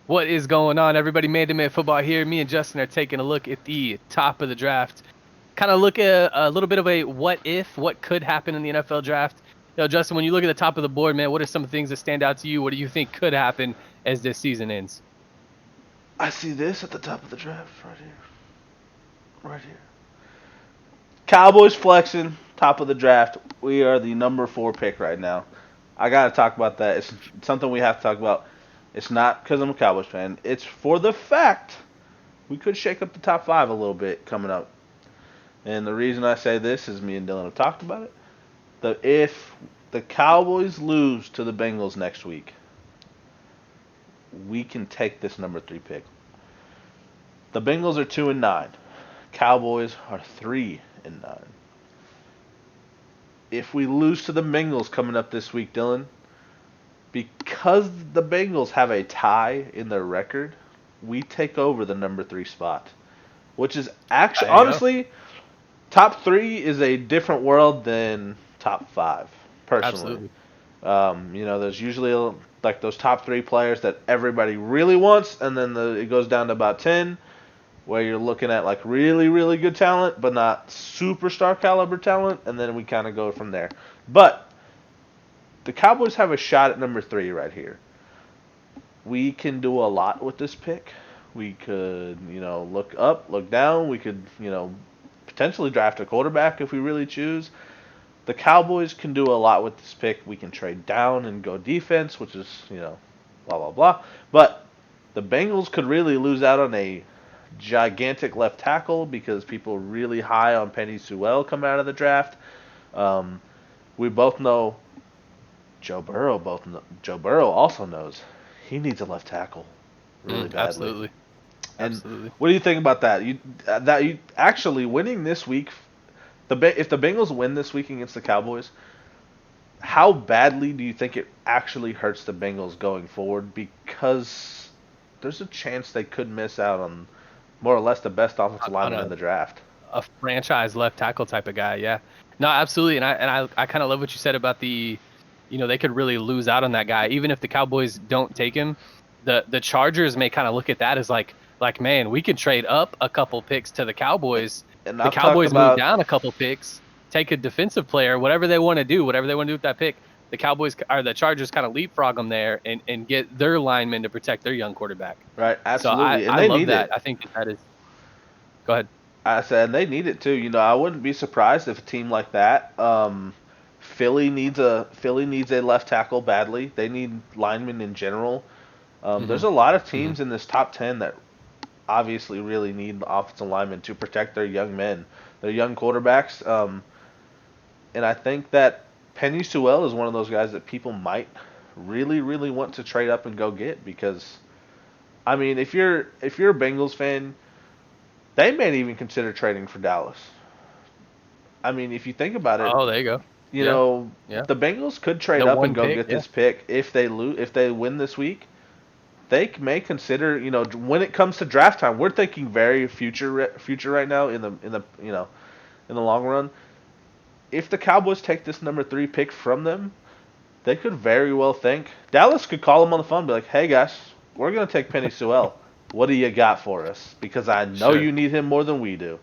What is going on, everybody? ManToManFootball here. Me and Justin are taking a look at the top of the draft. Kind of look at a little bit of a what if, what could happen in the NFL draft. Justin, when you look at the top of the board, man, what are some things that stand out to you? What do you think could happen as this season ends? I see this at the top of the draft right here. Right here. Cowboys flexing, top of the draft. We are the number 4 pick right now. I got to talk about that. It's something we have to talk about. It's not because I'm a Cowboys fan. It's for the fact we could shake up the top 5 a little bit coming up. And the reason I say this is me and Dylan have talked about it. If the Cowboys lose to the Bengals next week, we can take this number 3 pick. The Bengals are 2-9. Cowboys are 3-9. If we lose to the Bengals coming up this week, Dylan, because the Bengals have a tie in their record, we take over the number 3 spot, which is actually There you go. honestly top 3 is a different world than top 5. Personally, Absolutely. there's usually like those top 3 players that everybody really wants, and then it goes down to about 10. Where you're looking at like really, really good talent, but not superstar caliber talent, and then we kind of go from there. But the Cowboys have a shot at number 3 right here. We can do a lot with this pick. We could, look up, look down. We could, potentially draft a quarterback if we really choose. The Cowboys can do a lot with this pick. We can trade down and go defense, which is, blah, blah, blah. But the Bengals could really lose out on a gigantic left tackle because people really high on Penny Sewell coming out of the draft. We both know Joe Burrow also knows he needs a left tackle really badly. Absolutely. And Absolutely. what do you think about that? You actually winning this week. If the Bengals win this week against the Cowboys, how badly do you think it actually hurts the Bengals going forward? Because there's a chance they could miss out on more or less the best offensive On lineman in the draft. a franchise left tackle type of guy. Yeah. No, absolutely. And I kind of love what you said about they could really lose out on that guy. Even if the Cowboys don't take him, the Chargers may kind of look at that as like, man, we could trade up a couple picks to the Cowboys. And The I've talked Cowboys move about down a couple picks, take a defensive player, whatever they want to do with that pick. The Cowboys or the Chargers kind of leapfrog them there and get their linemen to protect their young quarterback. right, So I, absolutely, and I they love need that. it. I think that is. Go ahead. I said they need it too. I wouldn't be surprised if a team like that. Philly needs a left tackle badly. They need linemen in general. Hmm. There's a lot of Hmm. teams in this top 10 that obviously really need offensive linemen to protect their young men, their young quarterbacks. And I think that Penny Sewell is one of those guys that people might really, really want to trade up and go get because, I mean, if you're a Bengals fan, they may even consider trading for Dallas. I mean, if you think about it, Oh, there you go. you Yeah. know, Yeah. the Bengals could trade The up and one go pick. get Yeah. this pick if they if they win this week. They may consider, when it comes to draft time, we're thinking very future right now in the long run. If the Cowboys take this number 3 pick from them, they could very well think Dallas could call them on the phone and be like, "Hey guys, we're gonna take Penny Sewell. What do you got for us? Because I know Sure. you need him more than we do."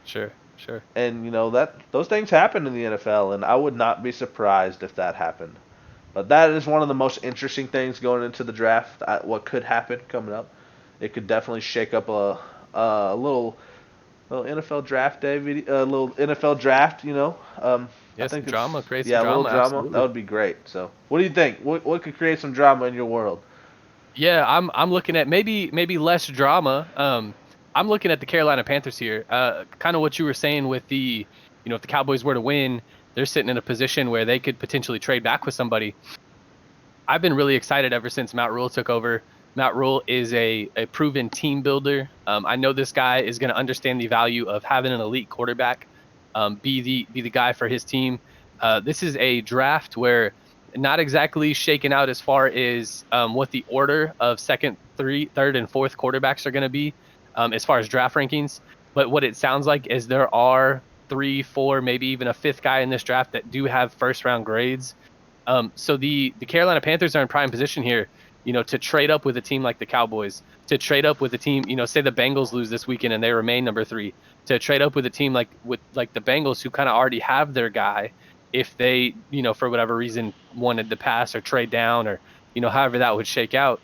Sure. Sure. And that those things happen in the NFL, and I would not be surprised if that happened. But that is one of the most interesting things going into the draft. What could happen coming up? It could definitely shake up a little NFL draft day video, a little NFL draft. I Yeah. Some think it's drama. Create some yeah, a little drama. drama. That Absolutely. would be great. So, what do you think? What could create some drama in your world? Yeah. I'm looking at maybe less drama. I'm looking at the Carolina Panthers here. Kind of what you were saying with if the Cowboys were to win, they're sitting in a position where they could potentially trade back with somebody. I've been really excited ever since Matt Rule took over. Matt Rule is a proven team builder. I know this guy is going to understand the value of having an elite quarterback, be the guy for his team. This is a draft where not exactly shaken out as far as what the order of second, third, and fourth quarterbacks are going to be as far as draft rankings. But what it sounds like is there are 3, 4, maybe even a fifth guy in this draft that do have first round grades. So the Carolina Panthers are in prime position here. to trade up with a team like the Cowboys, to trade up with a team, say the Bengals lose this weekend and they remain number 3, to trade up with a team like the Bengals who kind of already have their guy, if they, for whatever reason wanted to pass or trade down or, however that would shake out.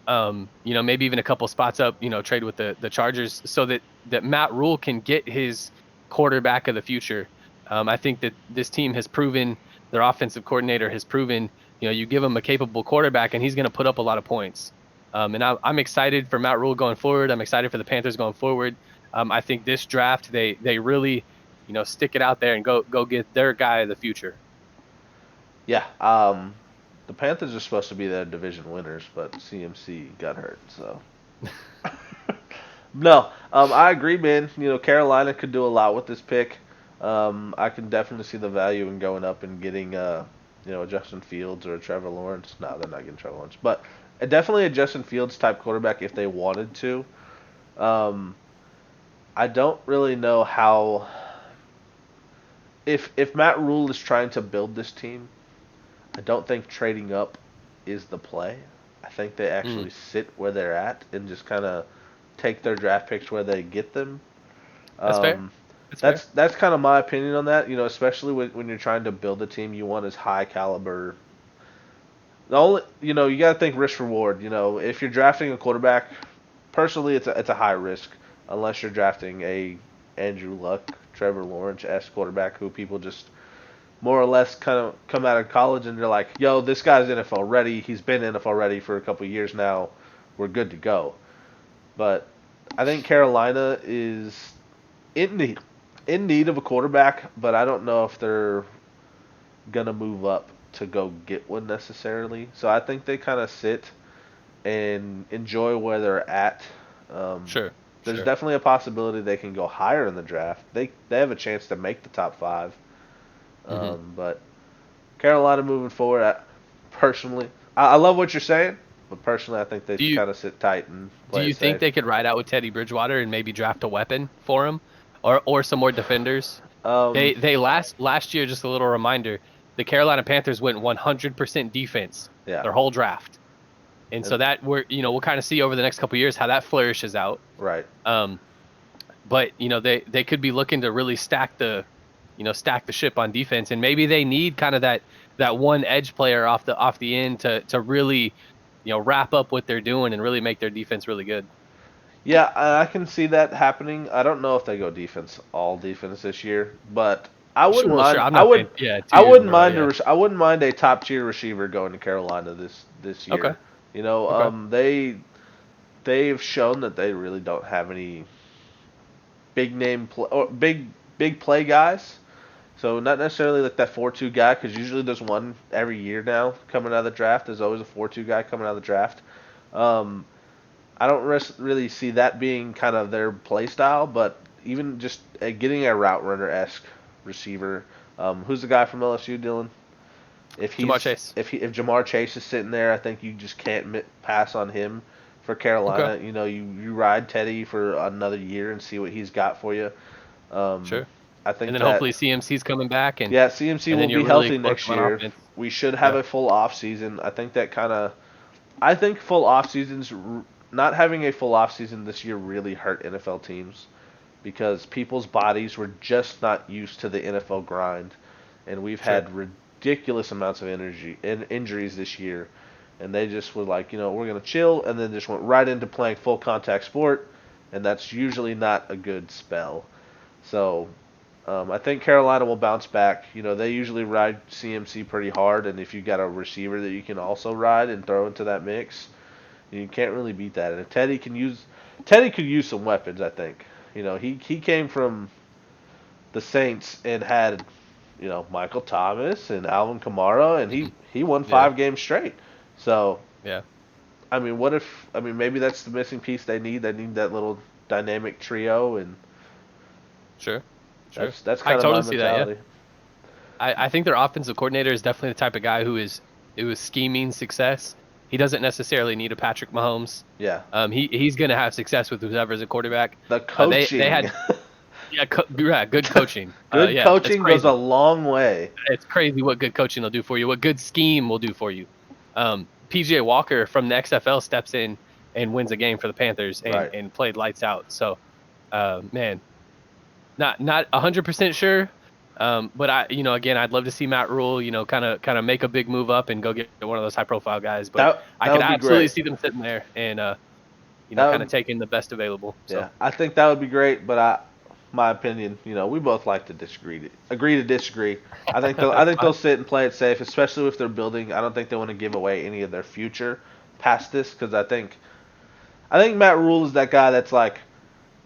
Maybe even a couple spots up, trade with the Chargers so that Matt Rule can get his quarterback of the future. I think that this team has proven, their offensive coordinator has proven, you give him a capable quarterback and he's going to put up a lot of points. And I'm excited for Matt Rule going forward. I'm excited for the Panthers going forward. I think this draft, they really, stick it out there and go get their guy of the future. Yeah. The Panthers are supposed to be their division winners, but CMC got hurt, so. No, I agree, man. Carolina could do a lot with this pick. I can definitely see the value in going up and getting, a Justin Fields or a Trevor Lawrence. No, they're not getting Trevor Lawrence, but definitely a Justin Fields type quarterback if they wanted to. I don't really know how. If Matt Rule is trying to build this team, I don't think trading up is the play. I think they actually sit where they're at and just kind of take their draft picks where they get them. That's fair. That's kind of my opinion on that. Especially when you're trying to build a team, you want as high caliber. The only you got to think risk reward. If you're drafting a quarterback, personally, it's a high risk unless you're drafting a Andrew Luck, Trevor Lawrence-esque quarterback who people just more or less kind of come out of college and they're like, yo, this guy's NFL ready. He's been NFL ready for a couple of years now. We're good to go. But I think Carolina is in need of a quarterback, but I don't know if they're going to move up to go get one necessarily. So I think they kind of sit and enjoy where they're at. Sure. There's definitely a possibility they can go higher in the draft. They have a chance to make the top 5. But Carolina moving forward, personally, I love what you're saying, but personally, I think they kind of sit tight and play Do you think they could ride out with Teddy Bridgewater and maybe draft a weapon for him, or some more defenders? They last year, just a little reminder, the Carolina Panthers went 100% defense their whole draft, and so that we'll kind of see over the next couple of years how that flourishes out. Right. But they could be looking to really stack the ship on defense, and maybe they need kind of that one edge player off the end to really wrap up what they're doing and really make their defense really good. Yeah, I can see that happening. I don't know if they go all defense this year, but I wouldn't mind. Sure. I wouldn't mind a top tier receiver going to Carolina this year. Okay. They've shown that they really don't have any big name or big play guys. So not necessarily like that 4-2 guy, because usually there's one every year now coming out of the draft. There's always a 4-2 guy coming out of the draft. I don't really see that being kind of their play style, but even just getting a route runner-esque receiver. Who's the guy from LSU, Dylan? Jamar Chase. If Jamar Chase is sitting there, I think you just can't pass on him for Carolina. Okay. You ride Teddy for another year and see what he's got for you. Sure. I think and then hopefully CMC's coming back, and CMC will be healthy next year. We should have a full off season. I think full off seasons, not having a full off season this year really hurt NFL teams because people's bodies were just not used to the NFL grind, and we've had ridiculous amounts of injuries this year, and they just were like, we're gonna chill, and then just went right into playing full contact sport, and that's usually not a good spell. So. I think Carolina will bounce back. They usually ride CMC pretty hard, and if you got a receiver that you can also ride and throw into that mix, you can't really beat that. And if Teddy could use some weapons, I think. He came from the Saints and had, Michael Thomas and Alvin Kamara, and he won 5 games straight. So yeah, maybe that's the missing piece they need. They need that little dynamic trio, and sure. That's kind of my mentality. That, yeah. I think their offensive coordinator is definitely the type of guy who is scheming success. He doesn't necessarily need a Patrick Mahomes. Yeah. He's going to have success with whoever's a quarterback. The coaching. They had good coaching. Good coaching goes a long way. It's crazy what good coaching will do for you. What good scheme will do for you. PJ Walker from the XFL steps in and wins a game for the Panthers Right. and played lights out. So, man, not 100% sure. But again, I'd love to see Matt Rule, kind of make a big move up and go get one of those high profile guys. But I That could would be absolutely great. see them sitting there and That kind of would, taking the best available. So yeah, I think that would be great. But my opinion, we both like to agree to disagree. I think they'll sit and play it safe, especially if they're building. I don't think they want to give away any of their future past this because I think Matt Rule is that guy that's like,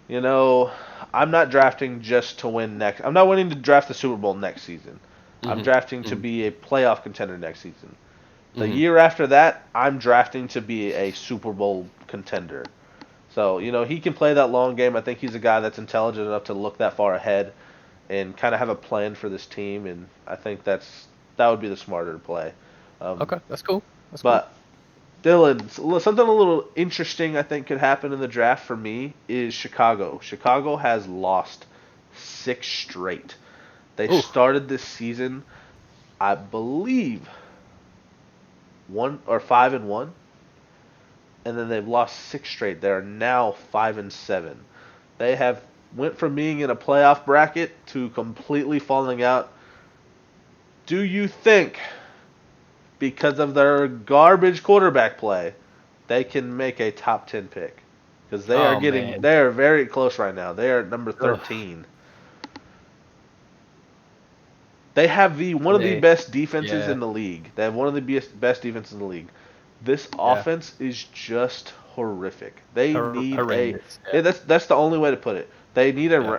you know, I'm not drafting just to win next. I'm not wanting to draft the Super Bowl next season. I'm hmm drafting to hmm be a playoff contender next season. The hmm year after that, I'm drafting to be a Super Bowl contender. So, he can play that long game. I think he's a guy that's intelligent enough to look that far ahead and kind of have a plan for this team. And I think that would be the smarter play. Um, Okay, that's cool. That's cool. but Dylan, something a little interesting I think could happen in the draft for me is Chicago. Chicago has lost 6 straight. They Ooh, started this season, I believe, 5-1, and then they've lost 6 straight. They are now 5-7. They have went from being in a playoff bracket to completely falling out. Do you think, because of their garbage quarterback play, they can make a top 10 pick? Because oh man. they are very close right now. They are at number Ugh, 13. They have one of the they, best defenses yeah, in the league. They have one of the best defenses in the league. This yeah, offense is just horrific. They need horrendous. yeah, that's the only way to put it. They need Yeah,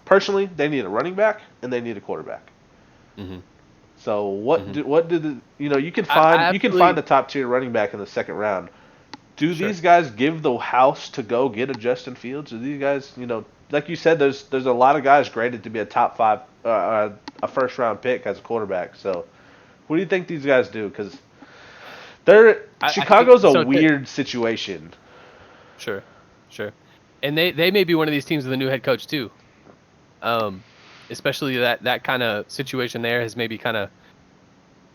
personally, they need a running back and they need a quarterback. yeah. hmm So hmm what do the I you can find absolutely a top tier running back in the second round. Do sure. these guys give the house to go get a Justin Fields? Do these guys, like you said, there's a lot of guys graded to be a top five, a first round pick as a quarterback. So, what do you think these guys do? Because I think Chicago's a so. weird situation. Sure, sure. And they may be one of these teams with a new head coach too. Um, Especially that kind of situation there has maybe kind of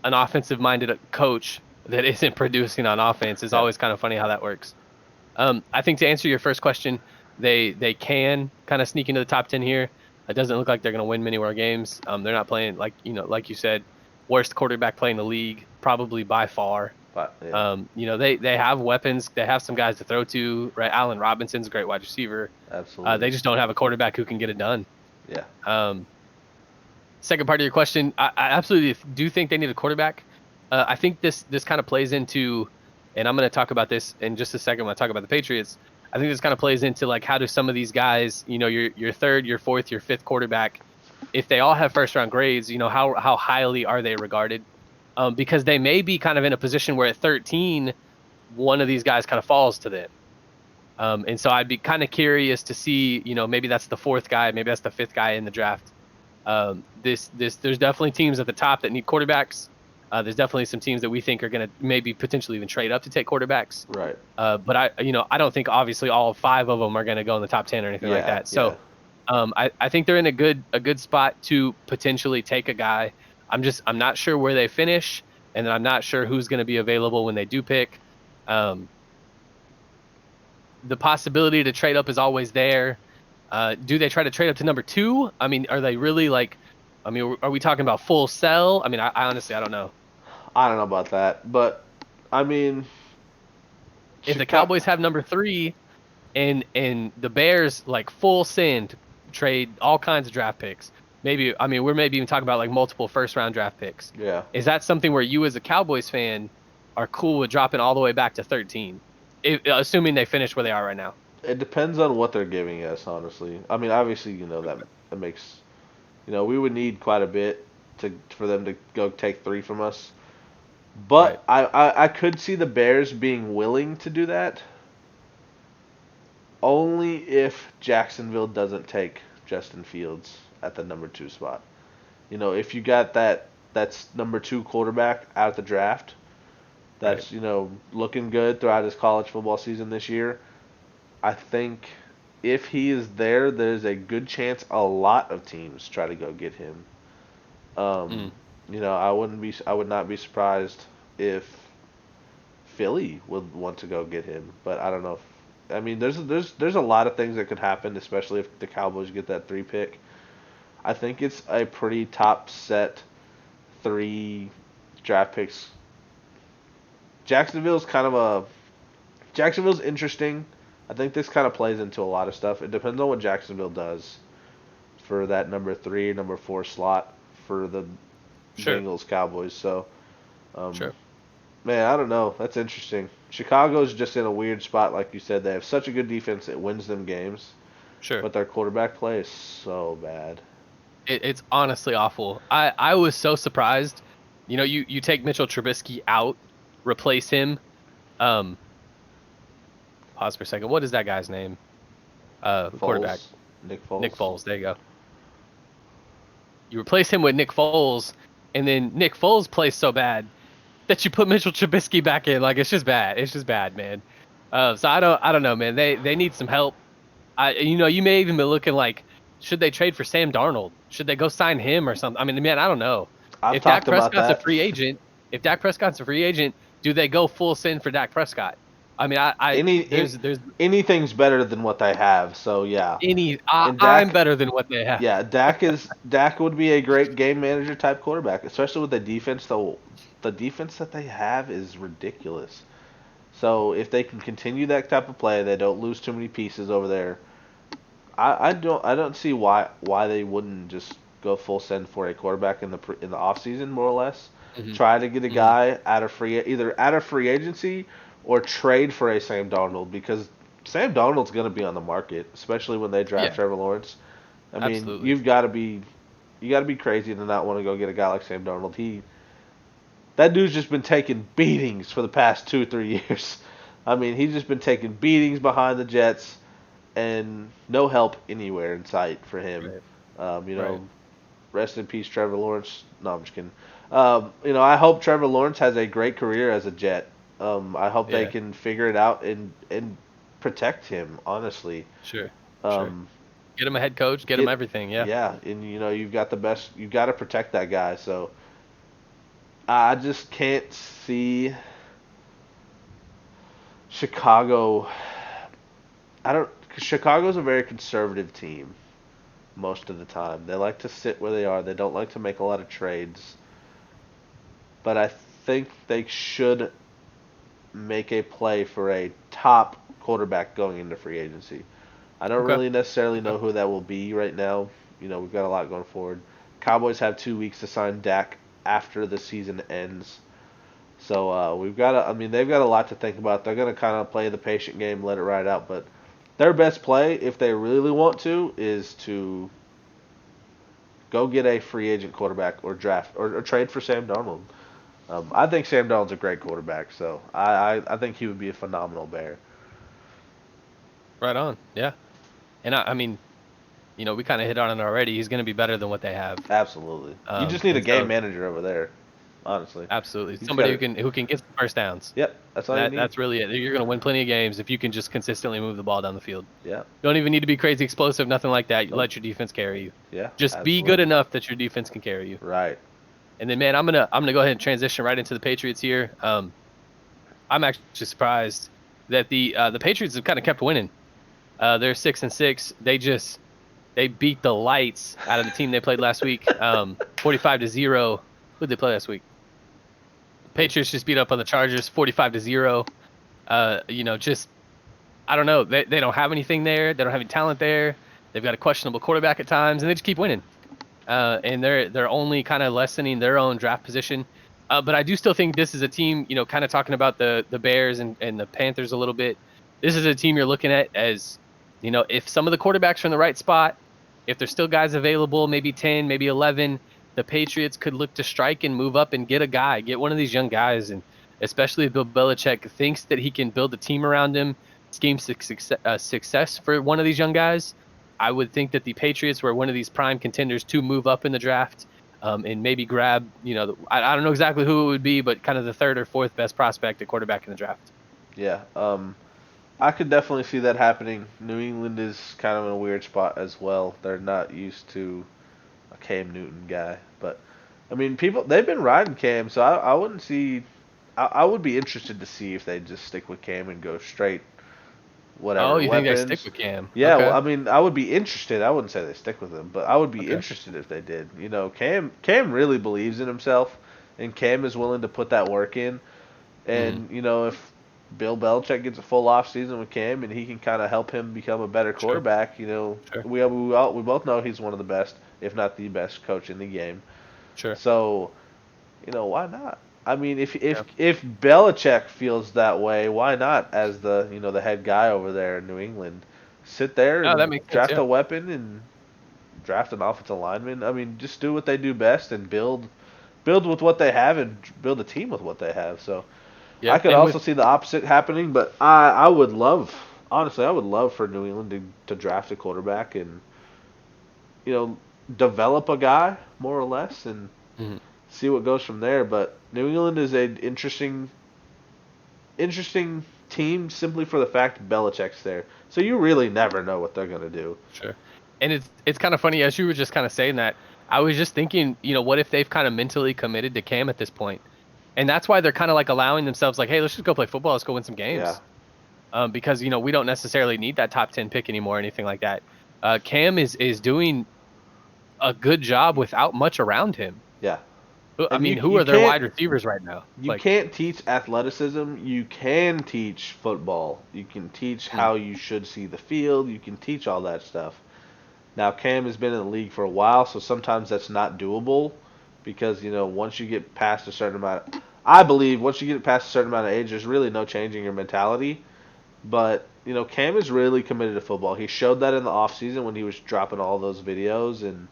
an offensive minded coach that isn't producing on offense is Yeah, always kind of funny how that works. I think to answer your first question, they can kind of sneak into the top 10 here. It doesn't look like they're going to win many more games. They're not playing like you said, worst quarterback play in the league, probably by far. but yeah, They have weapons. They have some guys to throw to. Right, Allen Robinson's a great wide receiver. They absolutely, just don't have a quarterback who can get it done. yeah, Um, Second part of your question, I absolutely do think they need a quarterback. I think this kind of plays into, and I'm going to talk about this in just a second when I talk about the Patriots. I think this kind of plays into like how do some of these guys, your third, your fourth, your fifth quarterback, if they all have first round grades, how highly are they regarded? Because they may be kind of in a position where at 13, one of these guys kind of falls to them. And so I'd be kind of curious to see, maybe that's the fourth guy, maybe that's the fifth guy in the draft. There's definitely teams at the top that need quarterbacks. There's definitely some teams that we think are going to maybe potentially even trade up to take quarterbacks. right, But I don't think obviously all 5 of them are going to go in the top 10 or anything like yeah, that. yeah, So, I think they're in a good spot to potentially take a guy. I'm not sure where they finish, and then I'm not sure who's going to be available when they do pick. Um, the possibility to trade up is always there. Do they try to trade up to number 2? I mean, are they really like? I mean, are we talking about full sell? I mean, I honestly I don't know. I don't know about that, but I mean, If the Chicago, Cowboys have number 3 and the Bears like full send trade all kinds of draft picks, maybe I mean we're maybe even talking about like multiple first round draft picks. yeah. Is that something where you as a Cowboys fan are cool with dropping all the way back to 13, assuming they finish where they are right now? It depends on what they're giving us, honestly. I mean, obviously, that makes we would need quite a bit for them to go take 3 from us. Right. But I could see the Bears being willing to do that only if Jacksonville doesn't take Justin Fields at the number 2 spot. If you got that's number 2 quarterback out of the draft, Right. that's looking good throughout his college football season this year. I think if he is there, there's a good chance a lot of teams try to go get him. Um, Mm. I would not be surprised if Philly would want to go get him, but I don't know. I mean, there's a lot of things that could happen, especially if the Cowboys get that 3 pick. I think it's a pretty top set 3 draft picks. Jacksonville's kind of a Jacksonville's interesting. I think this kind of plays into a lot of stuff. It depends on what Jacksonville does for that number 3, number 4 slot for the Sure. Bengals Cowboys. So, um, Sure. man, I don't know. That's interesting. Chicago's just in a weird spot, like you said. They have such a good defense it wins them games, Sure. but their quarterback play is so bad. It's honestly awful. I was so surprised. You take Mitchell Trubisky out, replace him. Um, Pause for a second. What is that guy's name? The quarterback. Nick Foles. Nick Foles. There you go. You replace him with Nick Foles, and then Nick Foles plays so bad that you put Mitchell Trubisky back in. Like, it's just bad. It's just bad, man. So I don't know, man. They need some help. You may even be looking like, should they trade for Sam Darnold? Should they go sign him or something? I mean, man, I don't know. I've If Dak talked about Prescott's that. a free agent, do they go full send for Dak Prescott? I mean, Anything's better than what they have. So yeah. And Dak, I'm better than what they have. yeah, Dak would be a great game manager type quarterback, especially with the defense. Though the defense that they have is ridiculous. So if they can continue that type of play, they don't lose too many pieces over there. I don't see why they wouldn't just go full send for a quarterback in the off season, more or less. Mm-hmm. Try to get a guy either out of free agency or trade for a Sam Darnold, because Sam Darnold's going to be on the market, especially when they draft Trevor Lawrence. I mean, Absolutely. you got to be crazy to not want to go get a guy like Sam Darnold. That dude's just been taking beatings for the past 2-3 years. I mean, he's just been taking beatings behind the Jets, and no help anywhere in sight for him. Right. Rest in peace, Trevor Lawrence. No, I'm just kidding. I hope Trevor Lawrence has a great career as a Jet. I hope they can figure it out and protect him, honestly. Sure. Sure. Get him a head coach, get him everything, yeah. Yeah, and you've got the best. You've got to protect that guy. So I just can't see Chicago. Chicago's a very conservative team most of the time. They like to sit where they are. They don't like to make a lot of trades. But I think they should make a play for a top quarterback going into free agency. I don't really necessarily know who that will be right now. We've got a lot going forward. Cowboys have 2 weeks to sign Dak after the season ends. So they've got a lot to think about. They're going to kind of play the patient game, let it ride out. But their best play, if they really want to, is to go get a free agent quarterback or draft or trade for Sam Darnold. I think Sam Darnold's a great quarterback, so I think he would be a phenomenal Bear. Right on, yeah. And I mean, we kind of hit on it already. He's going to be better than what they have. Absolutely. You just need a game manager over there, honestly. Absolutely. Somebody who can get some first downs. Yep, that's all you need. That's really it. You're going to win plenty of games if you can just consistently move the ball down the field. Yeah. Don't even need to be crazy explosive, nothing like that. You let your defense carry you. Yeah. Just be good enough that your defense can carry you. Right. And then, man, I'm gonna go ahead and transition right into the Patriots here. I'm actually surprised that the Patriots have kind of kept winning. They're 6-6. They beat the lights out of the team they played last week, 45-0. Who did they play last week? Patriots just beat up on the Chargers, 45-0. I don't know. They don't have anything there. They don't have any talent there. They've got a questionable quarterback at times, and they just keep winning. And they're only kind of lessening their own draft position. But I do still think this is a team, kind of talking about the Bears and the Panthers a little bit. This is a team you're looking at as, if some of the quarterbacks are in the right spot, if there's still guys available, maybe 10, maybe 11, the Patriots could look to strike and move up and get one of these young guys. And especially if Bill Belichick thinks that he can build a team around him, scheme success for one of these young guys. I would think that the Patriots were one of these prime contenders to move up in the draft and maybe grab, I don't know exactly who it would be, but kind of the third or fourth best prospect at quarterback in the draft. Yeah, I could definitely see that happening. New England is kind of in a weird spot as well. They're not used to a Cam Newton guy. But, I mean, they've been riding Cam, so I I would be interested to see if they just stick with Cam and go straight Oh, whatever you think they stick weapons. with Cam? Yeah, well, Okay. I mean, I would be interested. I wouldn't say they stick with him, but I would be Okay. interested if they did. Cam really believes in himself, and Cam is willing to put that work in. Hmm. And if Bill Belichick gets a full off season with Cam, and he can kind of help him become a better Sure. quarterback, Sure. we both know he's one of the best, if not the best coach in the game. Sure. So why not? I mean, Yeah. if Belichick feels that way, why not as the head guy over there in New England? Sit there No, that and makes sense. draft Yeah. a weapon and draft an offensive lineman. I mean, just do what they do best and build with what they have and build a team with what they have. So I Yeah. could And with also see the opposite happening, but I would love, honestly, I would love for New England to draft a quarterback and you know develop a guy more or less and mhm. see what goes from there. But New England is a interesting team simply for the fact Belichick's there. So you really never know what they're gonna do. Sure. And it's kind of funny as you were just kind of saying that. I was just thinking, what if they've kind of mentally committed to Cam at this point, and that's why they're kind of like allowing themselves like, hey, let's just go play football, let's go win some Yeah, games, because we don't necessarily need that top 10 pick anymore or anything like that. Cam is doing a good job without much around him. yeah. I And mean, you who you are their can't wide receivers right now? you Like, can't teach athleticism. You can teach football. You can teach mm, how you should see the field. You can teach all that stuff. Now Cam has been in the league for a while, so sometimes that's not doable because once you get past a certain amount, I believe once you get past a certain amount of age, there's really no changing your mentality. But Cam is really committed to football. He showed that in the off season when he was dropping all those videos, and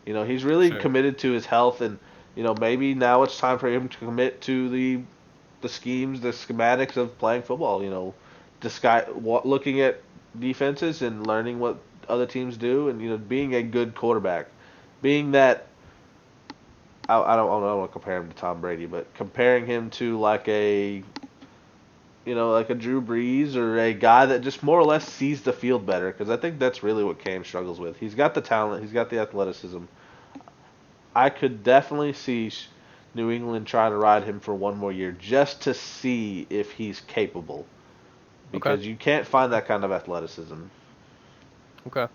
he's really sure, committed to his health. And maybe now it's time for him to commit to the schemes, the schematics of playing football. Looking at defenses and learning what other teams do, and being a good quarterback, being that I don't want to compare him to Tom Brady, but comparing him to like a Drew Brees or a guy that just more or less sees the field better, because I think that's really what Cam struggles with. He's got the talent, he's got the athleticism. I could definitely see New England trying to ride him for one more year just to see if he's capable, okay, because you can't find that kind of athleticism. okay.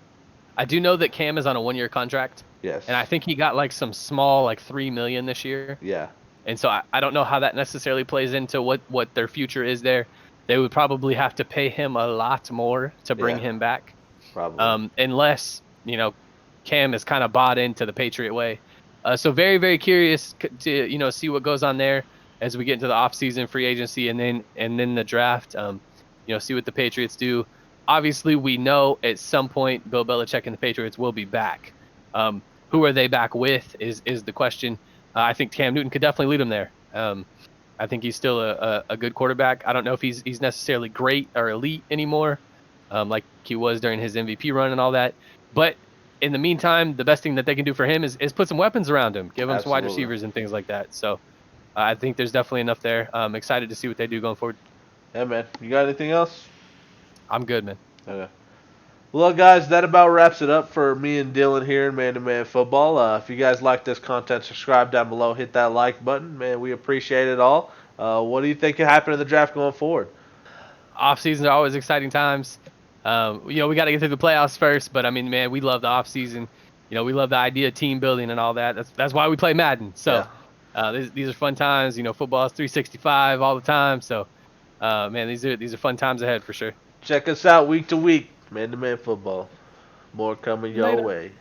I do know that Cam is on a 1-year contract, and I Yes. think he got like some small like 3 million this year. Yeah. And so I don't know how that necessarily plays into what their future is there. They would probably have to pay him a lot more to bring Yeah. him back, Probably. unless Cam is kind of bought into the Patriot way. So very very curious to see what goes on there as we get into the offseason free agency and then the draft. See what the Patriots do. Obviously, we know at some point Bill Belichick and the Patriots will be back. Who are they back with is the question. I think Cam Newton could definitely lead them there. I think he's still a good quarterback. I don't know if he's necessarily great or elite anymore, like he was during his MVP run and all that. But in the meantime, the best thing that they can do for him is put some weapons around him, give him some wide Absolutely. receivers and things like that. So I think there's definitely enough there. I'm excited to see what they do going forward. Yeah, man. You got anything else? I'm good, man. Okay. Well, guys, that about wraps it up for me and Dylan here in Man to Man Football. If you guys like this content, subscribe down below, hit that like button. Man, we appreciate it all. What do you think could happen in the draft going forward? Off seasons are always exciting times. We got to get through the playoffs first, but I mean, man, we love the off season. We love the idea of team building and all that. That's why we play Madden. So Yeah. these are fun times. Football is 365 all the time. So man, these are fun times ahead for sure. Check us out week to week. Man to Man Football. More coming your Later. way.